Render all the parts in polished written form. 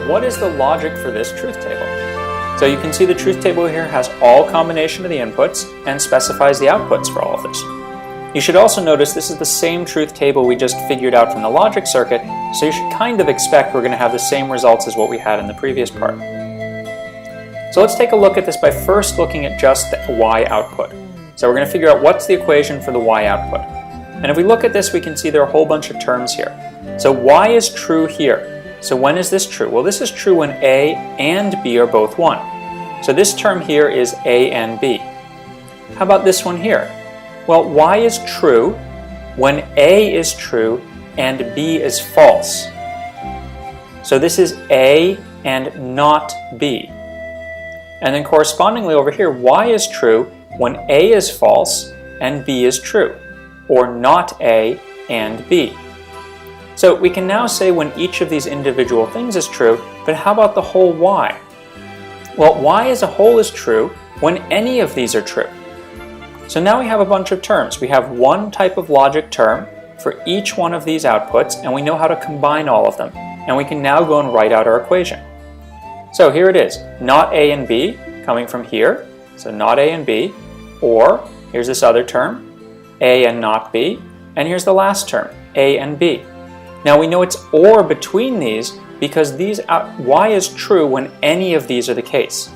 what is the logic for this truth table? So you can see the truth table here has all combination of the inputs and specifies the outputs for all of this. You should also notice this is the same truth table we just figured out from the logic circuit, so you should kind of expect we're going to have the same results as what we had in the previous part. So let's take a look at this by first looking at just the y output. So we're going to figure out what's the equation for the y output. And if we look at this, we can see there are a whole bunch of terms here. So y is true here. So when is this true? Well, this is true when a and b are both 1. So this term here is a and b. How about this one here? Well, y is true when a is true and b is false. So this is a and not b. And then correspondingly over here, y is true when a is false and b is true, or not a and b. So we can now say when each of these individual things is true, but how about the whole y? Well, y as a whole is true when any of these are true. So now we have a bunch of terms. We have one type of logic term for each one of these outputs, and we know how to combine all of them. And we can now go and write out our equation. So here it is, not a and b, coming from here. So not a and b, or here's this other term, a and not b, and here's the last term, a and b. Now we know it's or between these because y is true when any of these are the case.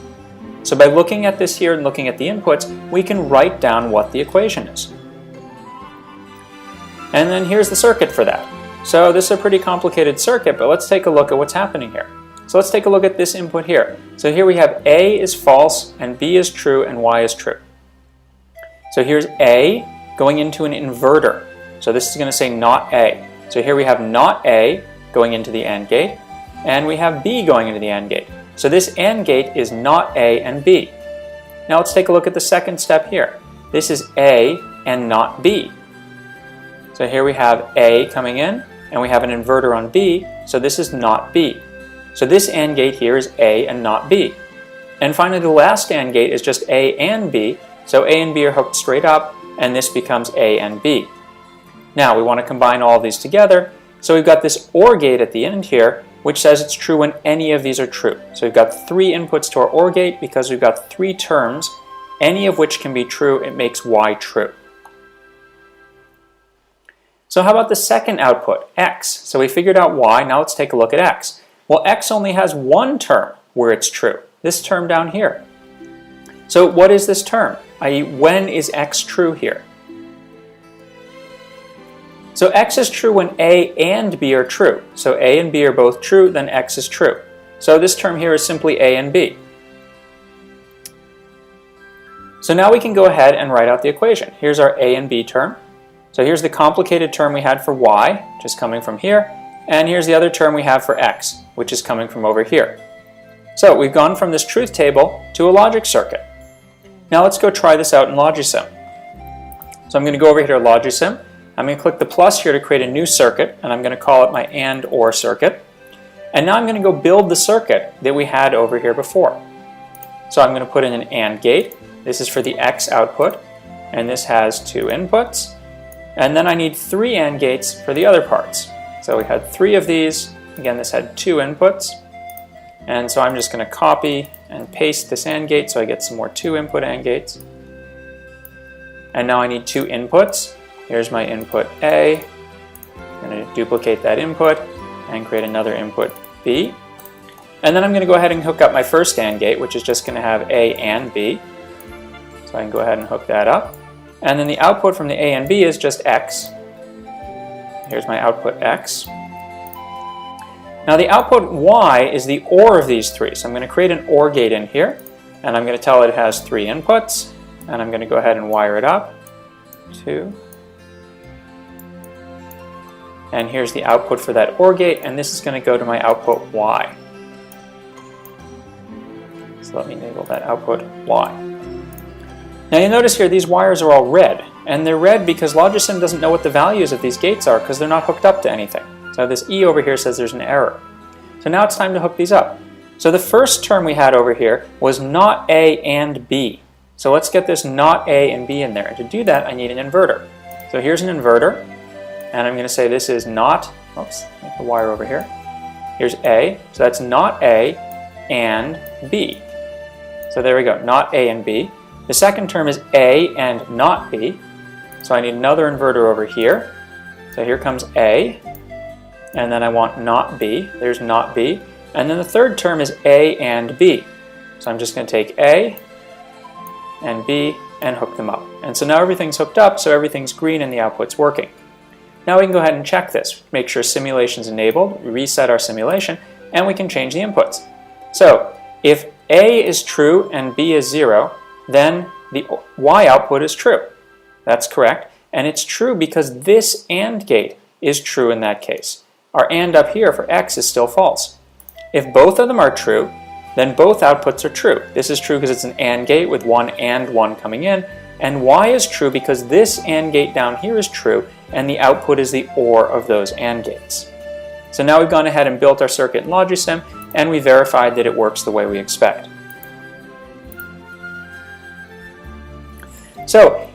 So by looking at this here and looking at the inputs, we can write down what the equation is. And then here's the circuit for that. So this is a pretty complicated circuit, but let's take a look at what's happening here. So let's take a look at this input here. So here we have a is false and b is true and y is true. So here's a going into an inverter. So this is going to say not a. So here we have not a going into the AND gate, and we have b going into the AND gate. So this AND gate is not a and b. Now let's take a look at the second step here. This is a and not b. So here we have a coming in, and we have an inverter on b, so this is not b. So this AND gate here is a and not b. And finally the last AND gate is just a and b, so a and b are hooked straight up, and this becomes a and b. Now we want to combine all of these together, so we've got this OR gate at the end here, which says it's true when any of these are true. So we've got 3 inputs to our OR gate because we've got 3 terms, any of which can be true, it makes y true. So how about the second output, x? So we figured out y, now let's take a look at x. Well, x only has one term where it's true, this term down here. So what is this term? i.e., when is x true here? So x is true when a and b are true. So a and b are both true, then x is true. So this term here is simply a and b. So now we can go ahead and write out the equation. Here's our a and b term. So here's the complicated term we had for y, which is coming from here. And here's the other term we have for x, which is coming from over here. So we've gone from this truth table to a logic circuit. Now let's go try this out in Logisim. So I'm going to go over here to Logisim. I'm going to click the plus here to create a new circuit, and I'm going to call it my AND OR circuit. And now I'm going to go build the circuit that we had over here before. So I'm going to put in an AND gate. This is for the X output, and this has 2 inputs. And then I need 3 AND gates for the other parts. So we had 3 of these. Again, this had 2 inputs. And so I'm just going to copy and paste this AND gate so I get some more 2 input AND gates. And now I need 2 inputs. Here's my input A. I'm going to duplicate that input and create another input B. And then I'm going to go ahead and hook up my first AND gate, which is just going to have A and B. So I can go ahead and hook that up. And then the output from the A and B is just X. Here's my output X. Now the output Y is the OR of these 3. So I'm going to create an OR gate in here, and I'm going to tell it it has 3 inputs, and I'm going to go ahead and wire it up. 2. And here's the output for that OR gate, and this is going to go to my output Y. So let me enable that output Y. Now you notice here these wires are all red, and they're red because Logisim doesn't know what the values of these gates are because they're not hooked up to anything. So this E over here says there's an error. So now it's time to hook these up. So the first term we had over here was not A and B. So let's get this not A and B in there. And to do that, I need an inverter. So here's an inverter. And I'm going to say this is not, oops, make the wire over here. Here's A, so that's not A and B. So there we go, not A and B. The second term is A and not B. So I need another inverter over here. So here comes A, and then I want not B. There's not B. And then the third term is A and B. So I'm just going to take A and B and hook them up. And so now everything's hooked up, so everything's green and the output's working. Now we can go ahead and check this, make sure simulation's enabled, we reset our simulation, and we can change the inputs. So if A is true and B is 0, then the Y output is true. That's correct, and it's true because this AND gate is true in that case. Our AND up here for X is still false. If both of them are true, then both outputs are true. This is true because it's an AND gate with 1 and 1 coming in, and Y is true because this AND gate down here is true, and the output is the OR of those AND gates. So now we've gone ahead and built our circuit in Logisim, and we verified that it works the way we expect. So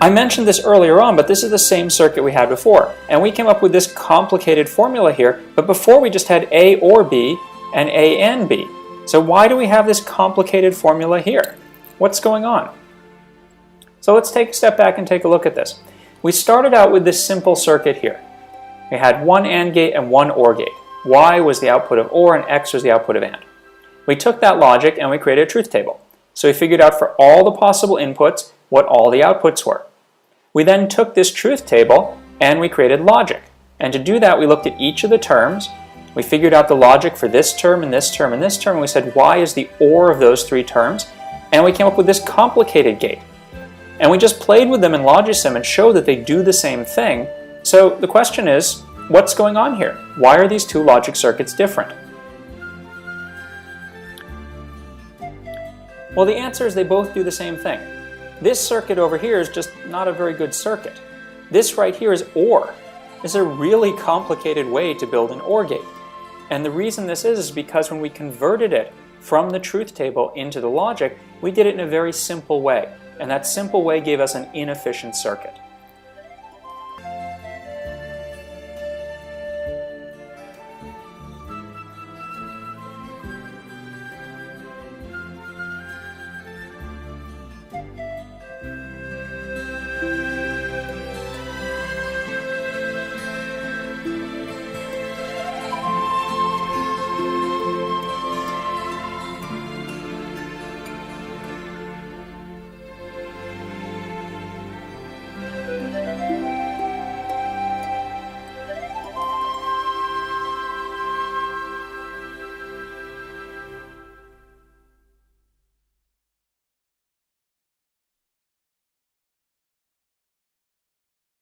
I mentioned this earlier on, but this is the same circuit we had before, and we came up with this complicated formula here, but before we just had A or B and A and B. So why do we have this complicated formula here? What's going on? So let's take a step back and take a look at this. We started out with this simple circuit here. We had one AND gate and one OR gate. Y was the output of OR and X was the output of AND. We took that logic and we created a truth table. So we figured out for all the possible inputs what all the outputs were. We then took this truth table and we created logic. And to do that, we looked at each of the terms. We figured out the logic for this term and this term and this term, and we said Y is the OR of those three terms, and we came up with this complicated gate. And we just played with them in Logisim and showed that they do the same thing. So the question is, what's going on here? Why are these two logic circuits different? Well, the answer is they both do the same thing. This circuit over here is just not a very good circuit. This right here is OR. This is a really complicated way to build an OR gate. And the reason this is because when we converted it from the truth table into the logic, we did it in a very simple way. And that simple way gave us an inefficient circuit.